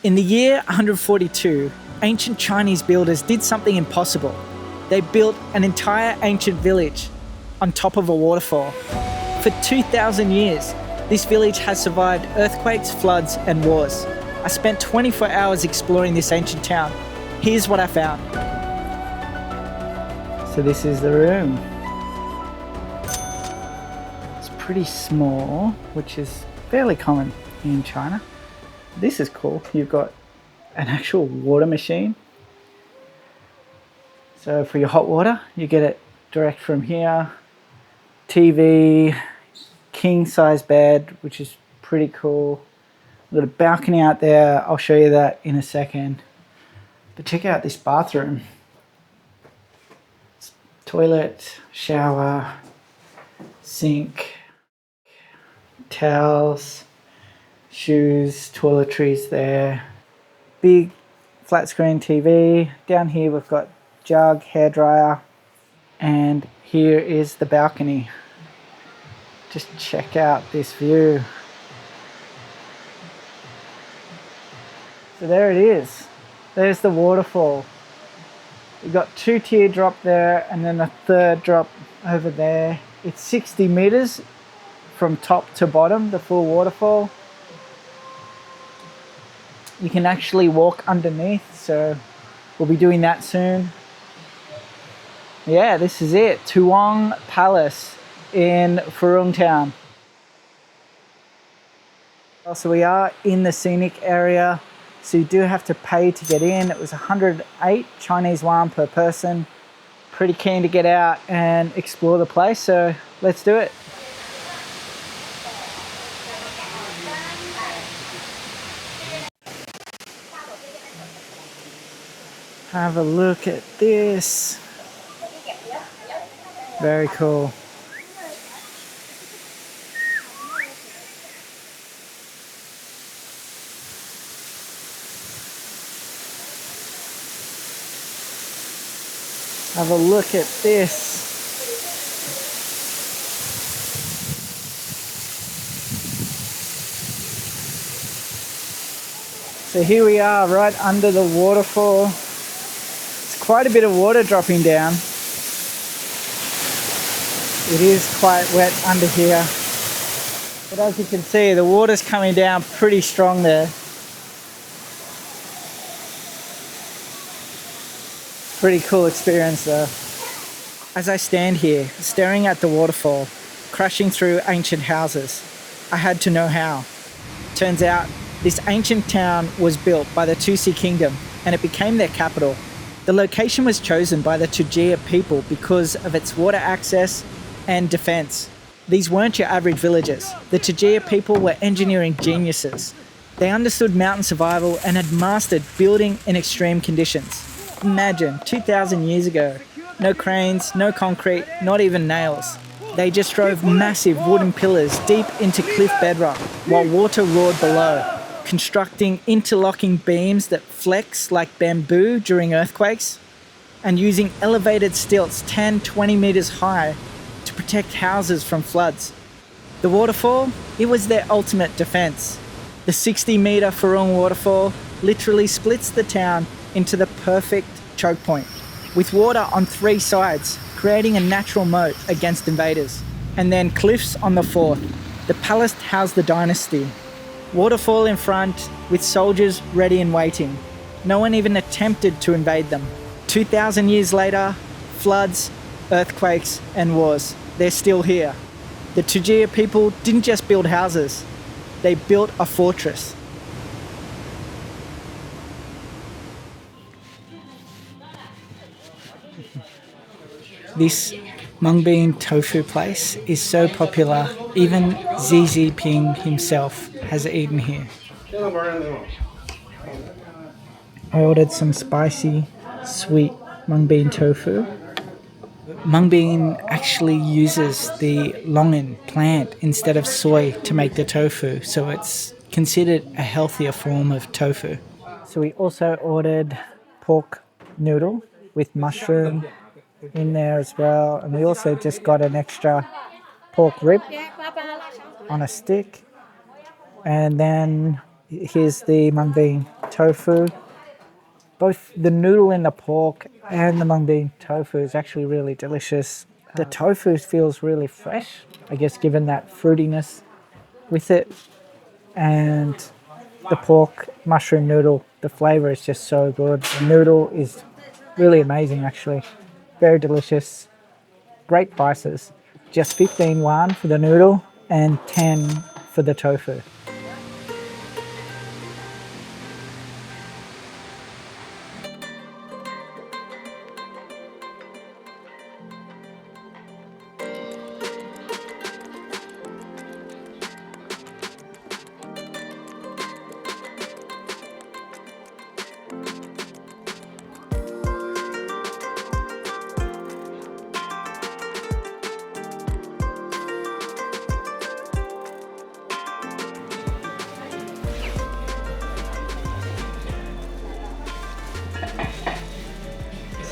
In the year 142, ancient Chinese builders did something impossible. They built an entire ancient village on top of a waterfall. For 2,000 years, this village has survived earthquakes, floods, and wars. I spent 24 hours exploring this ancient town. Here's what I found. So this is the room. It's pretty small, which is fairly common in China. This is cool. You've got an actual water machine. So for your hot water, you get it direct from here. TV, king size bed, which is pretty cool. We've got a balcony out there. I'll show you that in a second. But check out this bathroom. Toilet, shower, sink, towels, shoes, toiletries there. Big flat screen TV. Down here we've got jug, hairdryer, and here is the balcony. Just check out this view. So there it is. There's the waterfall. You've got 2 teardrop there and then a 3rd drop over there. It's 60 meters from top to bottom, the full waterfall. You can actually walk underneath, so we'll be doing that soon. Yeah, this is it. Tuwang Palace in Furong Town. So we are in the scenic area. So you do have to pay to get in. It was 108 Chinese yuan per person. Pretty keen to get out and explore the place, so let's do it. Have a look at this. Very cool. Have a look at this. So here we are right under the waterfall. It's quite a bit of water dropping down. It is quite wet under here. But as you can see, the water's coming down pretty strong there. Pretty cool experience though. As I stand here, staring at the waterfall, crashing through ancient houses, I had to know how. Turns out, this ancient town was built by the Tusi Kingdom and it became their capital. The location was chosen by the Tujia people because of its water access and defense. These weren't your average villagers. The Tujia people were engineering geniuses. They understood mountain survival and had mastered building in extreme conditions. Imagine, 2,000 years ago, no cranes, no concrete, not even nails. They just drove massive wooden pillars deep into cliff bedrock while water roared below, constructing interlocking beams that flex like bamboo during earthquakes, and using elevated stilts 10-20 meters high to protect houses from floods. The waterfall, it was their ultimate defense. The 60-meter Furong Waterfall literally splits the town into the perfect choke point, with water on 3 sides, creating a natural moat against invaders. And then cliffs on the 4th. The palace housed the dynasty. Waterfall in front, with soldiers ready and waiting. No one even attempted to invade them. 2,000 years later, floods, earthquakes, and wars. They're still here. The Tujia people didn't just build houses, they built a fortress. This Mung Bean Tofu place is so popular, even Xi Jinping himself has eaten here. I ordered some spicy, sweet Mung Bean Tofu. Mung Bean actually uses the longan plant instead of soy to make the tofu, so it's considered a healthier form of tofu. So we also ordered pork noodle with mushroom in there as well, and we also just got an extra pork rib on a stick, and then here's the Mung Bean tofu. Both the noodle and the pork and the mung bean tofu is actually really delicious. The tofu feels really fresh, I guess, given that fruitiness with it. And the pork mushroom noodle, the flavor is just so good. The noodle is really amazing, actually. Very delicious. Great prices. Just 15 won for the noodle and 10 for the tofu.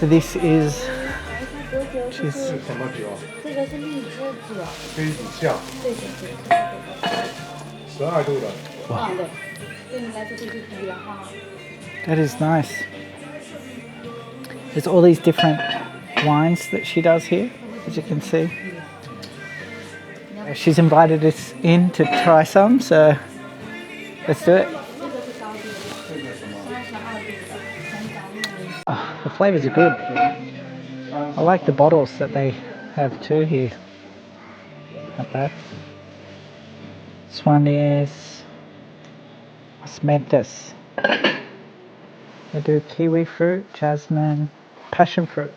So this is 什么酒？这个是荔枝酒，可以煮酱。对对对。12度的。对，对你来说这就低了哈。 that is nice. There's all these different wines that she does here, as you can see. She's invited us in to try some, so let's do it. Oh, the flavors are good. I like the bottles that they have too here. Not bad. This one is osmanthus. They do kiwi fruit, jasmine, passion fruit.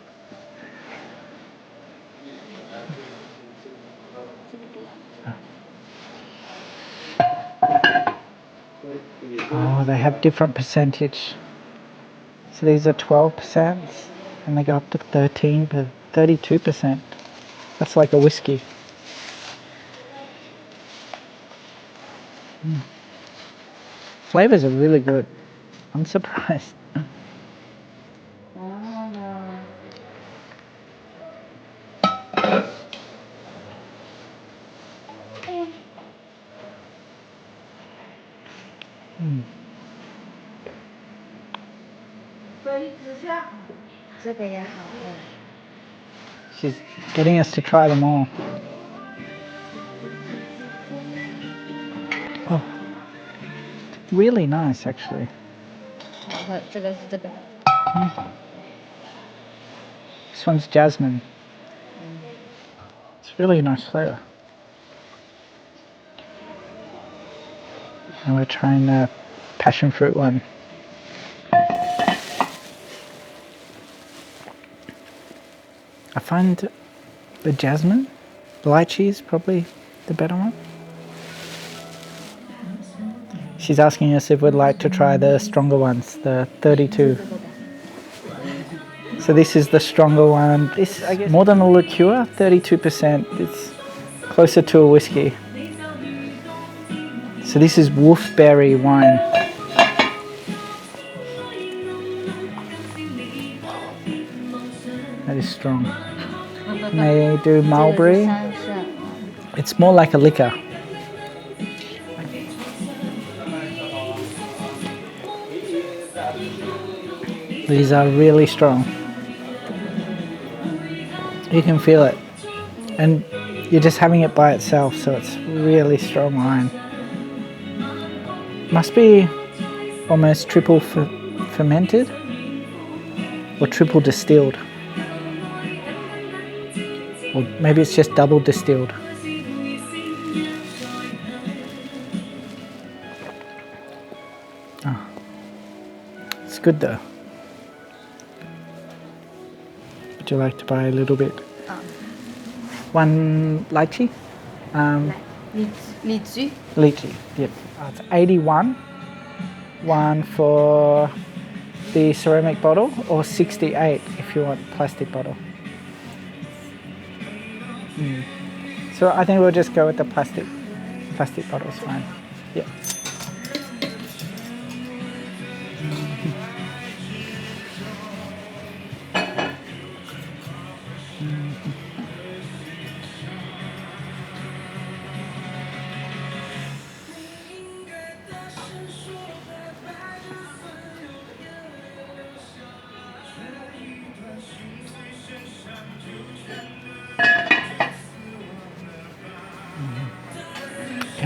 Oh, they have different percentage. So these are 12% and they go up to 13, but 32%. That's like a whiskey. Flavors are really good. I'm surprised. She's getting us to try them all. Oh, really nice actually. This one's jasmine. It's really nice flavour. And we're trying the passion fruit one. I find the jasmine, lychee is probably the better one. She's asking us if we'd like to try the stronger ones, the 32. So this is the stronger one. This, I guess, more than a liqueur, 32%. It's closer to a whiskey. So this is wolfberry wine. That is strong. And they do mulberry. It's more like a liquor. These are really strong. You can feel it. And you're just having it by itself, so it's really strong wine. Must be almost triple fermented or triple distilled. Or maybe it's just double distilled. Oh. It's good though. Would you like to buy a little bit? One lychee? Lychee? Lychee, yep. It's 81. One for the ceramic bottle, or 68 if you want plastic bottle. So I think we'll just go with the plastic bottle's fine. Yeah.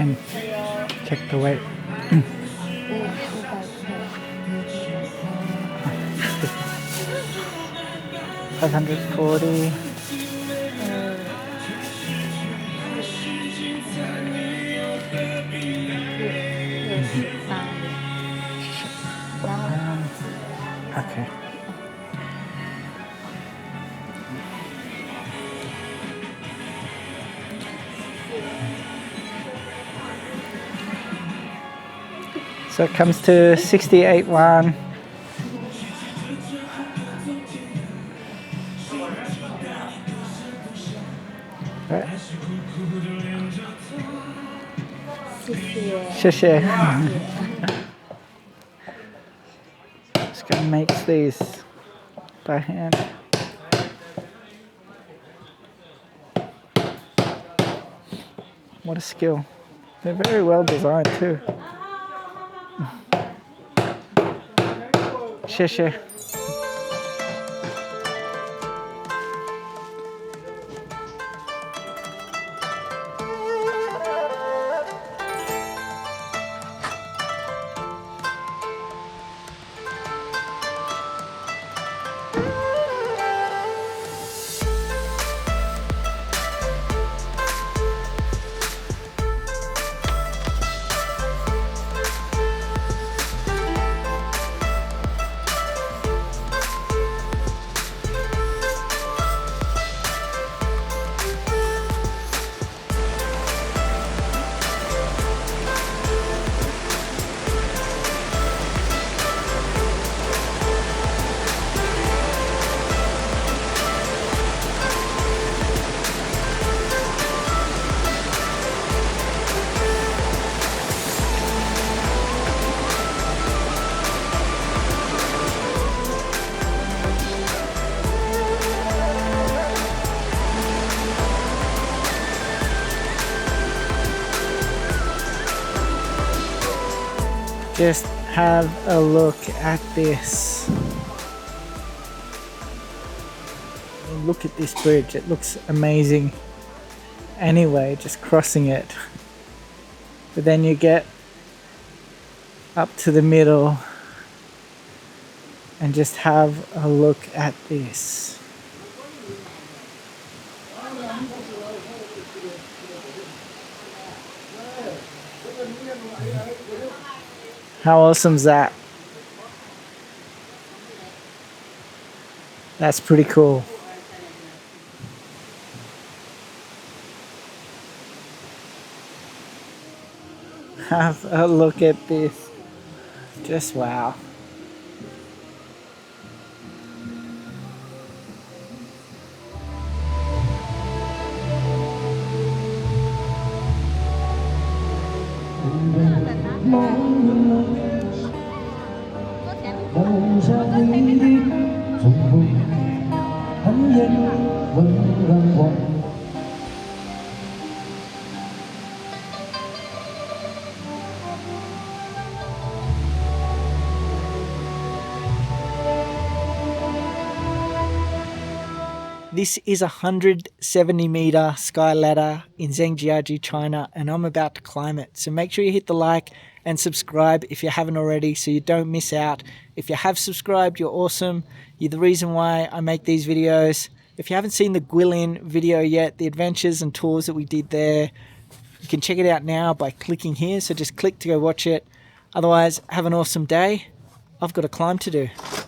can check the weight. 540. Okay. So it comes to 68 won. Right. 谢谢. Just gonna make these by hand. What a skill. They're very well designed too. 谢谢. Just have a look at this. Look at this bridge, it looks amazing. Anyway, just crossing it. But then you get up to the middle and just have a look at this. How awesome is that? That's pretty cool. Have a look at this. Just wow. This is a 170-meter sky ladder in Zhangjiajie, China, and I'm about to climb it. So make sure you hit the like and subscribe if you haven't already so you don't miss out. If you have subscribed, you're awesome. You're the reason why I make these videos. If you haven't seen the Guilin video yet, the adventures and tours that we did there, you can check it out now by clicking here. So just click to go watch it. Otherwise, have an awesome day. I've got a climb to do.